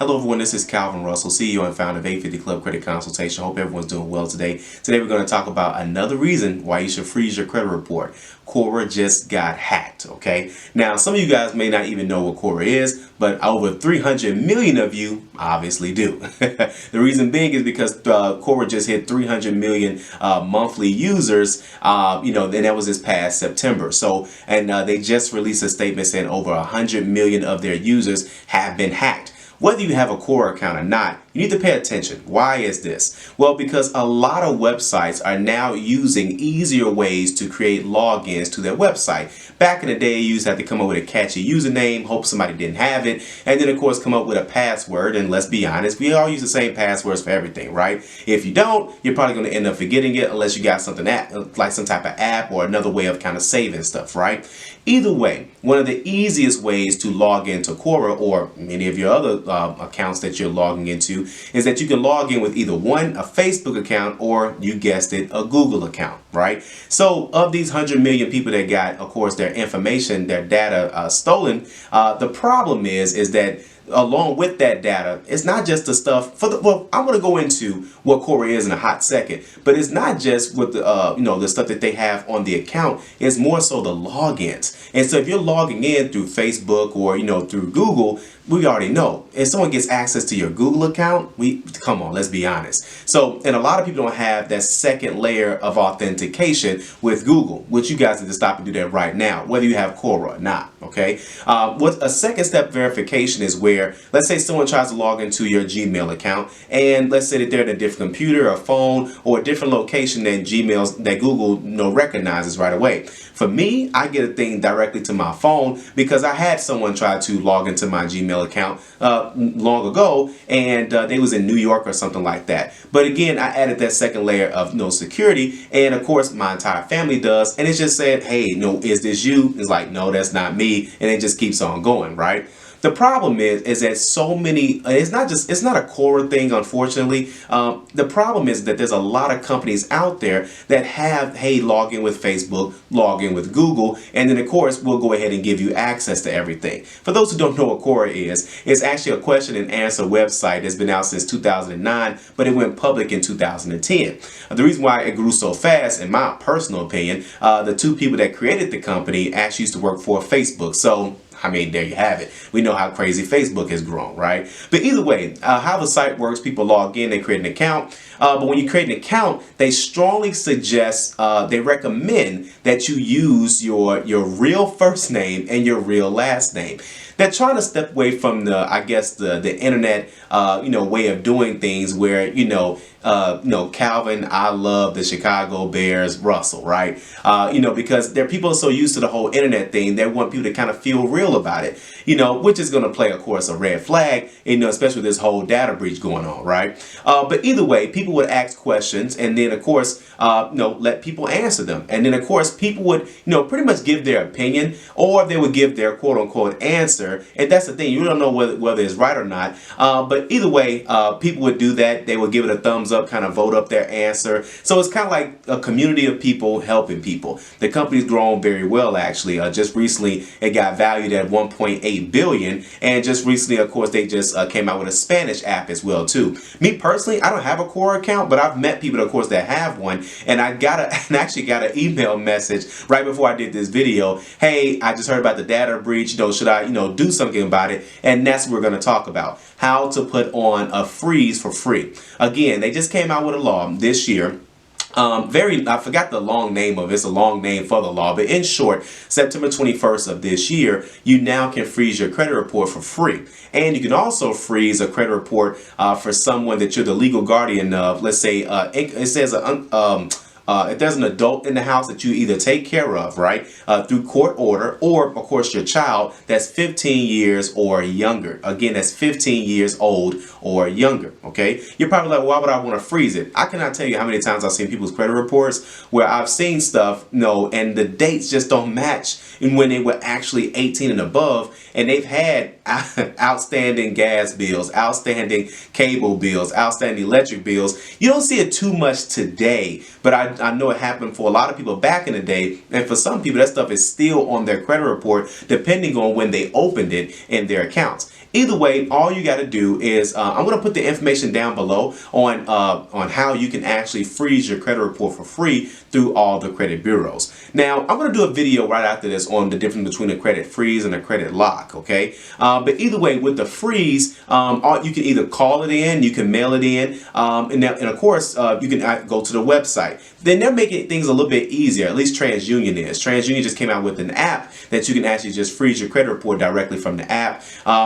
Hello everyone, this is Calvin Russell, CEO and founder of 850 Club Credit Consultation. Hope everyone's doing well today. Today we're going to talk about another reason why you should freeze your credit report. Quora just got hacked, okay? Now, some of you guys may not even know what Quora is, but over 300 million of you obviously do. The reason being is because Quora just hit 300 million monthly users, and that was this past September. So, and they just released a statement saying over 100 million of their users have been hacked. Whether you have a Quora account or not, you need to pay attention. Why is this? Well, because a lot of websites are now using easier ways to create logins to their website. Back in the day, you used to have to come up with a catchy username, hope somebody didn't have it, and then of course come up with a password. And let's be honest, we all use the same passwords for everything, right? If you don't, you're probably going to end up forgetting it unless you got something like some type of app or another way of kind of saving stuff, right? Either way, one of the easiest ways to log into Quora or many of your other accounts that you're logging into is that you can log in with either a Facebook account or, you guessed it, a Google account, right? So of these 100 million people that got, of course, their information, their data stolen, the problem is that along with that data, it's not just the stuff well, I'm going to go into what Quora is in a hot second, but it's not just with the the stuff that they have on the account. It's more so the logins. And so if you're logging in through Facebook or through Google, we already know if someone gets access to your Google account, come on, let's be honest. So, and a lot of people don't have that second layer of authentication with Google, which you guys need to stop and do that right now, whether you have Quora or not. Okay. What a second step verification is where, let's say someone tries to log into your Gmail account, and let's say that they're in a different computer or phone or a different location than that Google recognizes right away. For me, I get a thing directly to my phone because I had someone try to log into my Gmail account long ago, and they was in New York or something like that. But again, I added that second layer of security, and of course my entire family does, and it just said, hey, is this you? It's like, no, that's not me, and it just keeps on going, right? The problem is that so many, it's not a Quora thing, unfortunately. The problem is that there's a lot of companies out there that have, hey, log in with Facebook, log in with Google, and then of course we'll go ahead and give you access to everything. For those who don't know what Quora is, it's actually a question and answer website that's been out since 2009, but it went public in 2010. The reason why it grew so fast, in my personal opinion, the two people that created the company actually used to work for Facebook. So I mean, there you have it. We know how crazy Facebook has grown, right? But either way, how the site works, people log in, they create an account. But when you create an account, they strongly suggest, they recommend that you use your real first name and your real last name. They're trying to step away from the internet, way of doing things where, Calvin, I love the Chicago Bears, Russell, right? Because people are so used to the whole internet thing, they want people to kind of feel real about it, which is going to play, of course, a red flag, especially with this whole data breach going on, right? But either way, people would ask questions, and then, of course, let people answer them. And then, of course, people would, pretty much give their opinion, or they would give their quote unquote answer. And that's the thing, you don't know whether it's right or not. But either way, people would do that. They would give it a thumbs up, kind of vote up their answer. So it's kind of like a community of people helping people. The company's grown very well, actually. Just recently, it got valued at 1.8 billion. And just recently, of course, they just came out with a Spanish app as well, too. Me personally, I don't have a Quora account, but I've met people, of course, that have one. And I actually got an email message right before I did this video. Hey, I just heard about the data breach. Should I, do something about it? And that's what we're going to talk about. How to put on a freeze for free. Again, they just came out with a law this year. I forgot the long name of it. It's a long name for the law, but in short, September 21st of this year, you now can freeze your credit report for free. And you can also freeze a credit report for someone that you're the legal guardian of. Let's say it says if there's an adult in the house that you either take care of, right, through court order, or of course your child that's 15 years or younger. Again, that's 15 years old or younger. Okay, you're probably like, why would I want to freeze it? I cannot tell you how many times I've seen people's credit reports where I've seen stuff, and the dates just don't match in when they were actually 18 and above, and they've had outstanding gas bills, outstanding cable bills, outstanding electric bills. You don't see it too much today, but I I know it happened for a lot of people back in the day, and for some people that stuff is still on their credit report depending on when they opened it in their accounts. Either way, all you got to do is I'm going to put the information down below on how you can actually freeze your credit report for free through all the credit bureaus. Now, I'm going to do a video right after this on the difference between a credit freeze and a credit lock, okay? But either way, with the freeze, you can either call it in, you can mail it in, and of course, you can go to the website. Then they're making things a little bit easier, at least TransUnion is. TransUnion just came out with an app that you can actually just freeze your credit report directly from the app.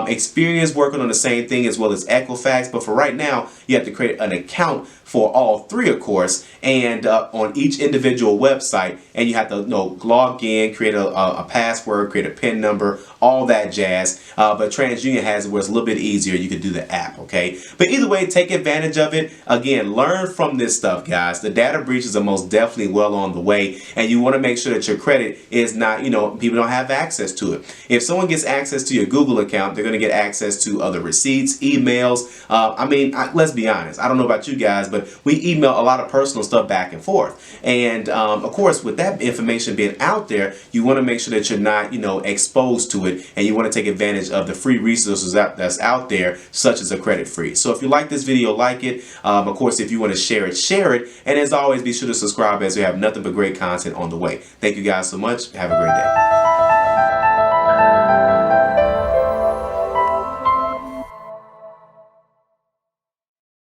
Experience working on the same thing as well as Equifax, but for right now, you have to create an account for all three, of course, and on each individual website, and you have to log in, create a password, create a PIN number, all that jazz. But TransUnion has it where it's a little bit easier. You can do the app, okay? But either way, take advantage of it. Again, learn from this stuff, guys. The data breaches are most definitely well on the way, and you want to make sure that your credit is not, people don't have access to it. If someone gets access to your Google account, they're going to get access to other receipts, emails. Let's be honest. I don't know about you guys, but we email a lot of personal stuff back and forth. And of course, with that information being out there, you want to make sure that you're not, exposed to it, and you want to take advantage of the free resources that's out there, such as a credit freeze. So if you like this video, like it. Of course, if you want to share it, share it. And as always, be sure to subscribe as we have nothing but great content on the way. Thank you guys so much. Have a great day.